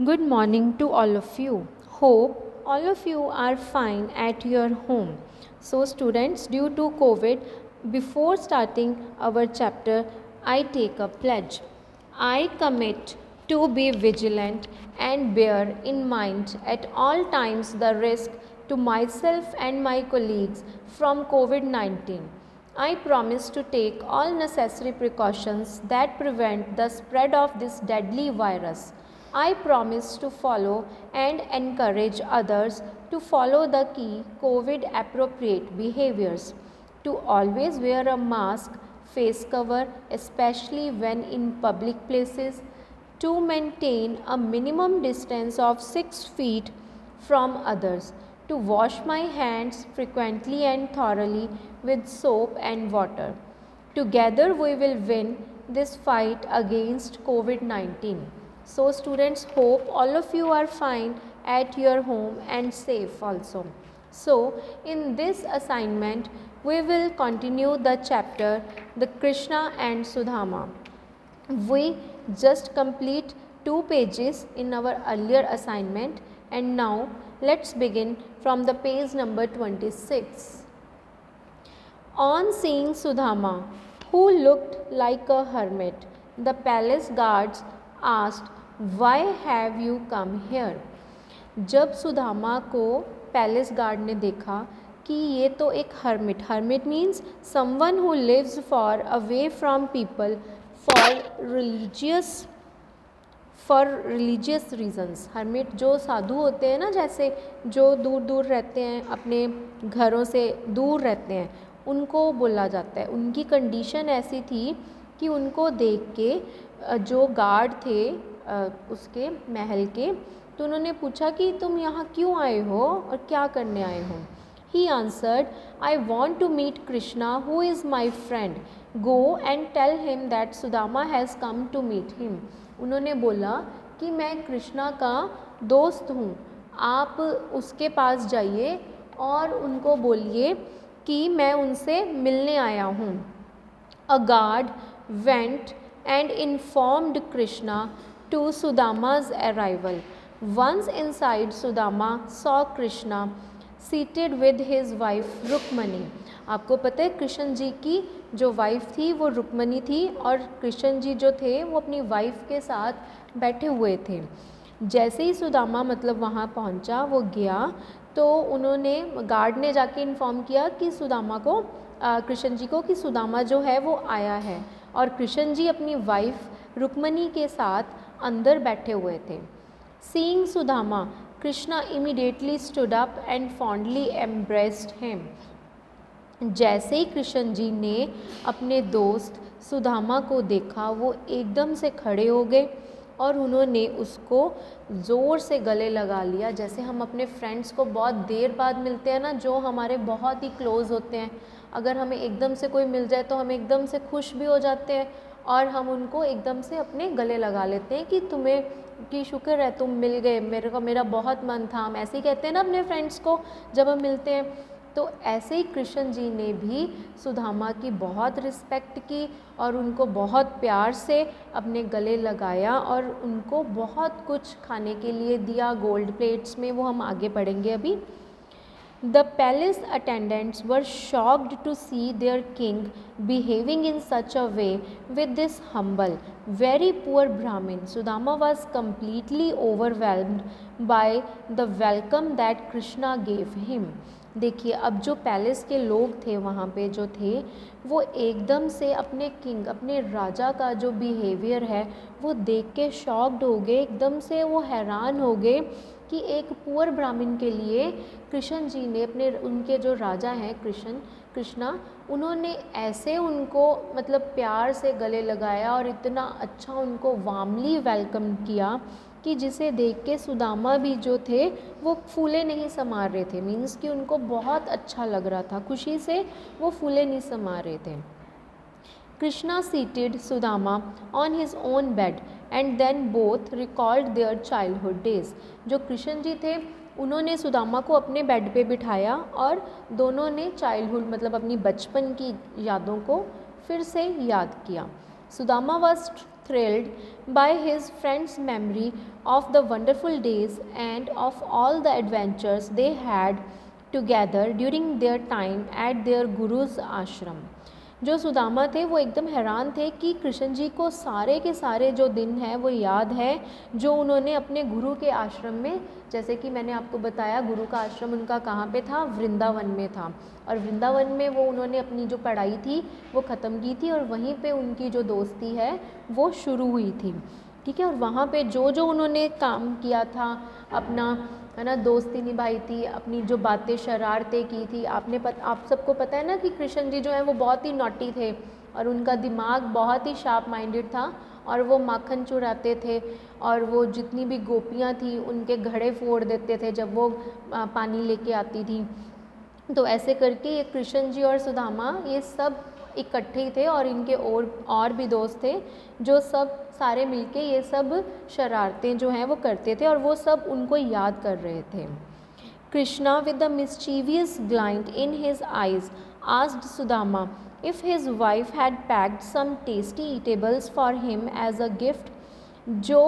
Good morning to all of you. Hope all of you are fine at your home. So, students, due to COVID, before starting our chapter, I take a pledge. I commit to be vigilant and bear in mind at all times the risk to myself and my colleagues from COVID 19. I promise to take all necessary precautions that prevent the spread of this deadly virus. I promise to follow and encourage others to follow the key COVID appropriate behaviors, to always wear a mask, face cover, especially when in public places, to maintain a minimum distance of 6 feet from others, to wash my hands frequently and thoroughly with soap and water. Together we will win this fight against COVID 19. So, students, hope all of you are fine at your home and safe also. So, in this assignment, we will continue the chapter The Krishna and Sudama. We just complete 2 pages in our earlier assignment, and now let's begin from the page number 26. On seeing Sudama, who looked like a hermit, the palace guards asked, "Why have you come here?" जब सुदामा को palace guard ने देखा कि ये तो एक hermit means someone who lives far away from people for religious reasons. hermit जो साधु होते हैं ना, जैसे जो दूर दूर रहते हैं, अपने घरों से दूर रहते हैं, उनको बोला जाता है। उनकी कंडीशन ऐसी थी कि उनको देख के जो गार्ड थे उसके महल के, तो उन्होंने पूछा कि तुम यहाँ क्यों आए हो और क्या करने आए हो। He answered, "I want to meet Krishna, who is my friend. Go and tell him that Sudama has come to meet him." उन्होंने बोला कि मैं कृष्णा का दोस्त हूँ, आप उसके पास जाइए और उनको बोलिए कि मैं उनसे मिलने आया हूँ। A guard went and informed Krishna to Sudama's arrival. Once inside, Sudama saw Krishna seated with his wife Rukmani. आपको पता है कृष्ण जी की जो वाइफ थी वो रुक्मणी थी, और कृष्ण जी जो थे वो अपनी वाइफ के साथ बैठे हुए थे। जैसे ही सुदामा मतलब वहाँ पहुँचा, वो गया तो उन्होंने गार्ड ने जाके इन्फॉर्म किया कि सुदामा को कृष्ण जी को कि सुदामा जो है वो आया है, और कृष्ण जी अपनी वाइफ रुक्मणी के साथ अंदर बैठे हुए थे। Seeing Sudama, Krishna immediately stood up and fondly embraced him. जैसे ही कृष्ण जी ने अपने दोस्त सुदामा को देखा, वो एकदम से खड़े हो गए और उन्होंने उसको ज़ोर से गले लगा लिया। जैसे हम अपने फ्रेंड्स को बहुत देर बाद मिलते हैं ना, जो हमारे बहुत ही क्लोज़ होते हैं, अगर हमें एकदम से कोई मिल जाए तो हम एकदम से खुश भी हो जाते हैं और हम उनको एकदम से अपने गले लगा लेते हैं कि तुम्हें कि शुक्र है तुम मिल गए, मेरा बहुत मन था। हम ऐसे ही कहते हैं ना अपने फ्रेंड्स को जब हम मिलते हैं। तो ऐसे ही कृष्ण जी ने भी सुदामा की बहुत रिस्पेक्ट की और उनको बहुत प्यार से अपने गले लगाया और उनको बहुत कुछ खाने के लिए दिया गोल्ड प्लेट्स में, वो हम आगे पढ़ेंगे अभी। The palace attendants were shocked to see their king behaving in such a way with this humble, very poor Brahmin. Sudama was completely overwhelmed by the welcome that Krishna gave him. देखिए, अब जो palace के लोग थे वहाँ पे जो थे, वो एकदम से अपने किंग, अपने राजा का जो बिहेवियर है वो देख के शॉक्ड हो गए। एकदम से वो हैरान हो गए कि एक पुअर ब्राह्मण के लिए कृष्ण जी ने अपने उनके जो राजा हैं कृष्णा, उन्होंने ऐसे उनको मतलब प्यार से गले लगाया और इतना अच्छा उनको वार्मली वेलकम किया कि जिसे देख के सुदामा भी जो थे वो फूले नहीं समा रहे थे। मीन्स कि उनको बहुत अच्छा लग रहा था, खुशी से वो फूले नहीं समा रहे थे। Krishna seated Sudama on his own bed and then both recalled their childhood days. जो कृष्ण जी थे उन्होंने सुदामा को अपने बेड पे बिठाया और दोनों ने चाइल्डहुड मतलब अपनी बचपन की यादों को फिर से याद किया। Sudama was thrilled by his friend's memory of the wonderful days and of all the adventures they had together during their time at their guru's ashram. जो सुदामा थे वो एकदम हैरान थे कि कृष्ण जी को सारे के सारे जो दिन हैं वो याद है जो उन्होंने अपने गुरु के आश्रम में, जैसे कि मैंने आपको बताया गुरु का आश्रम उनका कहाँ पे था, वृंदावन में था, और वृंदावन में वो उन्होंने अपनी जो पढ़ाई थी वो ख़त्म की थी और वहीं पे उनकी जो दोस्ती है वो शुरू हुई थी। ठीक है, और वहाँ पे जो जो उन्होंने काम किया था, अपना है ना दोस्ती निभाई थी, अपनी जो बातें शरारतें की थी, आप सबको पता है ना कि कृष्ण जी जो हैं वो बहुत ही नॉटी थे और उनका दिमाग बहुत ही शार्प माइंडेड था और वो माखन चुराते थे और वो जितनी भी गोपियाँ थी उनके घड़े फोड़ देते थे जब वो पानी लेके आती थी। तो ऐसे करके ये कृष्ण जी और सुदामा ये सब इकट्ठे ही थे और इनके और भी दोस्त थे जो सब सारे मिलके ये सब शरारतें जो हैं वो करते थे और वो सब उनको याद कर रहे थे। Krishna with the mischievous glint in his eyes asked Sudama if his wife had packed some tasty eatables for him as a gift। जो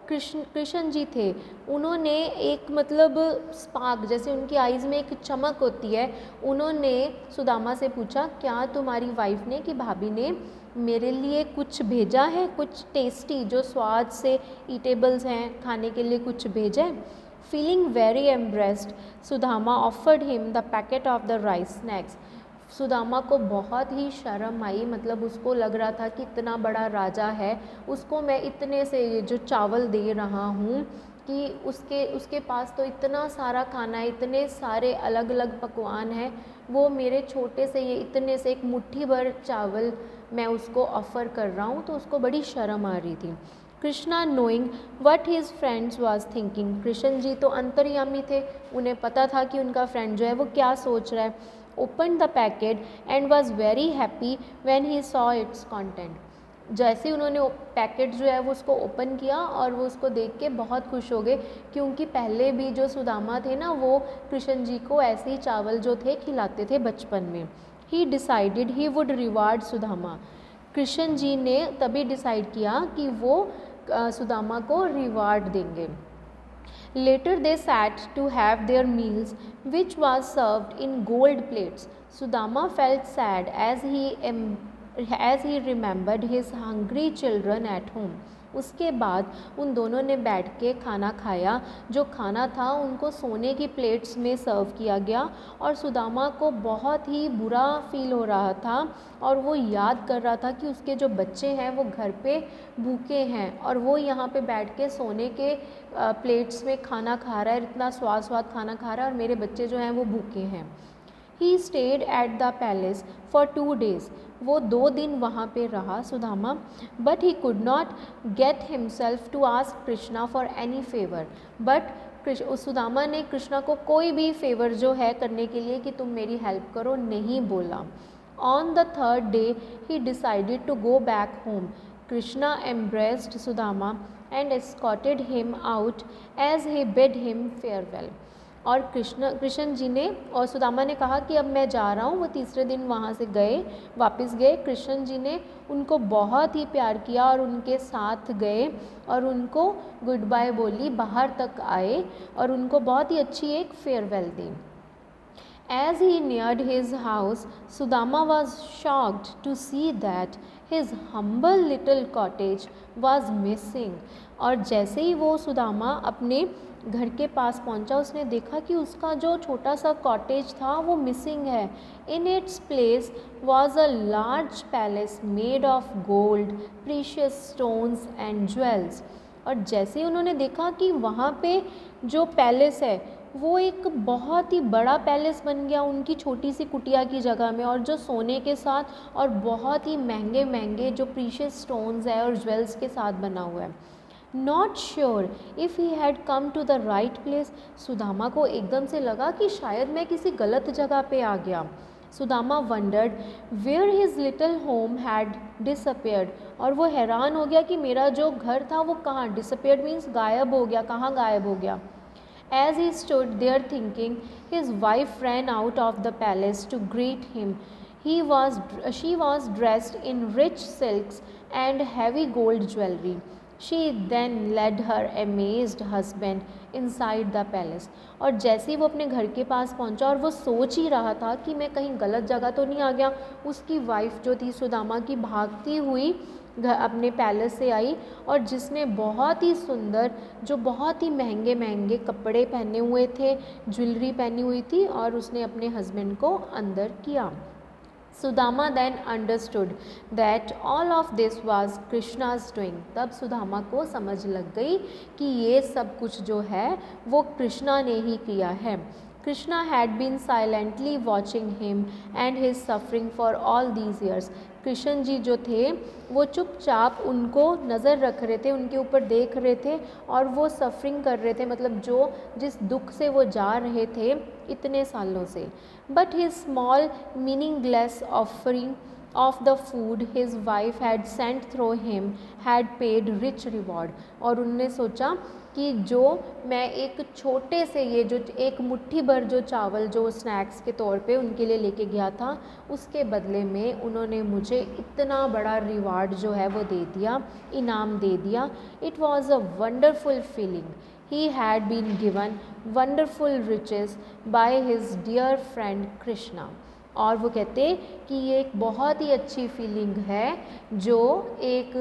कृष्ण जी थे उन्होंने एक मतलब स्पार्क, जैसे उनकी आइज़ में एक चमक होती है, उन्होंने सुदामा से पूछा क्या तुम्हारी वाइफ ने कि भाभी ने मेरे लिए कुछ भेजा है, कुछ टेस्टी जो स्वाद से ईटेबल्स हैं खाने के लिए कुछ भेजा है। Feeling very embraced Sudama offered him the packet of the rice snacks. Sudama को बहुत ही शर्म आई, मतलब उसको लग रहा था कि इतना बड़ा राजा है, उसको मैं इतने से ये जो चावल दे रहा हूँ कि उसके पास तो इतना सारा खाना है, इतने सारे अलग अलग पकवान हैं, वो मेरे छोटे से ये इतने से एक मुट्ठी भर चावल मैं उसको ऑफ़र कर रहा हूँ, तो उसको बड़ी शर्म आ रही थी। Krishna knowing what his friends was thinking, Krishna ji तो अंतर्यामी थे, उन्हें पता था कि उनका फ्रेंड जो है वो क्या सोच रहा है। opened the packet and was very happy when he saw its content। जैसे ही उन्होंने पैकेट जो है वो उसको ओपन किया और वो उसको देख के बहुत खुश हो गए, क्योंकि पहले भी जो सुदामा थे ना वो कृष्ण जी को ऐसे ही चावल जो थे खिलाते थे बचपन में। He decided he would reward Sudama, Krishna ji ने तभी डिसाइड किया कि वो सुदामा को रिवार्ड देंगे। Later they sat to have their meals, which was served in gold plates। Sudama felt sad as he remembered his hungry children at home। उसके बाद उन दोनों ने बैठ के खाना खाया, जो खाना था उनको सोने की प्लेट्स में सर्व किया गया और सुदामा को बहुत ही बुरा फील हो रहा था और वो याद कर रहा था कि उसके जो बच्चे हैं वो घर पे भूखे हैं और वो यहाँ पे बैठ के सोने के प्लेट्स में खाना खा रहा है, इतना स्वाद खाना खा रहा है और मेरे बच्चे जो हैं वो भूखे हैं। He stayed at the palace for 2 days। वो 2 दिन वहाँ पे रहा Sudama, but he could not get himself to ask Krishna for any favour. But Sudama ने कृष्णा को कोई भी फेवर जो है करने के लिए कि तुम मेरी हेल्प करो नहीं बोला। On the 3rd day he decided to go back home. Krishna embraced Sudama and escorted him out as he bid him farewell। और कृष्ण जी ने और सुदामा ने कहा कि अब मैं जा रहा हूँ। वो तीसरे दिन वहाँ से वापस गए। कृष्ण जी ने उनको बहुत ही प्यार किया और उनके साथ गए और उनको गुड बाय बोली, बाहर तक आए और उनको बहुत ही अच्छी एक farewell the. As he neared his house, Sudama was shocked to see that his humble little cottage was missing। और जैसे ही वो सुदामा अपने घर के पास पहुंचा, उसने देखा कि उसका जो छोटा सा कॉटेज था वो मिसिंग है। In its place was a large palace made of gold, precious stones and jewels. और जैसे ही उन्होंने देखा कि वहाँ पे जो पैलेस है वो एक बहुत ही बड़ा पैलेस बन गया उनकी छोटी सी कुटिया की जगह में, और जो सोने के साथ और बहुत ही महंगे महंगे जो प्रीशियस स्टोन्स है और ज्वेल्स के साथ बना हुआ है। Not sure if he had come to the right place. Sudama को एकदम से लगा कि शायद मैं किसी गलत जगह पे आ गया। Sudama wondered where his little home had disappeared. और वो हैरान हो गया कि मेरा जो घर था वो कहाँ, डिसअपेयर्ड मीन्स गायब हो गया, कहाँ गायब हो गया। As he stood there thinking, his wife ran out of the palace to greet him। She was dressed in rich silks and heavy gold jewelry. She then led her amazed husband inside the palace. और जैसे ही वो अपने घर के पास पहुंचा और वो सोच ही रहा था कि मैं कहीं गलत जगह तो नहीं आ गया, उसकी वाइफ जो थी सुदामा की भागती हुई अपने पैलेस से आई और जिसने बहुत ही सुंदर, जो बहुत ही महंगे महंगे कपड़े पहने हुए थे, ज्वेलरी पहनी हुई थी, और उसने अपने हस्बैंड को अंदर किया. Sudama then understood that all of this was Krishna's doing. तब सुदामा को समझ लग गई कि ये सब कुछ जो है वो कृष्णा ने ही किया है. Krishna had been silently watching him and his suffering for all these years. Krishna ji जो थे वो चुपचाप उनको नज़र रख रहे थे, उनके ऊपर देख रहे थे और वो सफ़रिंग कर रहे थे, मतलब जो जिस दुख से वो जा रहे थे इतने सालों से. But his small meaningless offering of the food his wife had sent through him had paid rich reward. और उनने सोचा कि जो मैं एक छोटे से ये जो एक मुट्ठी भर जो चावल जो स्नैक्स के तौर पे उनके लिए लेके गया था, उसके बदले में उन्होंने मुझे इतना बड़ा रिवार्ड जो है वो दे दिया, इनाम दे दिया. It was a wonderful feeling. He had been given wonderful riches by his dear friend Krishna. और वो कहते कि ये एक बहुत ही अच्छी फीलिंग है जो एक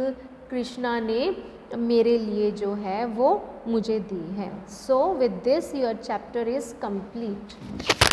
कृष्णा ने मेरे लिए जो है वो मुझे दी है. So with this your chapter is complete.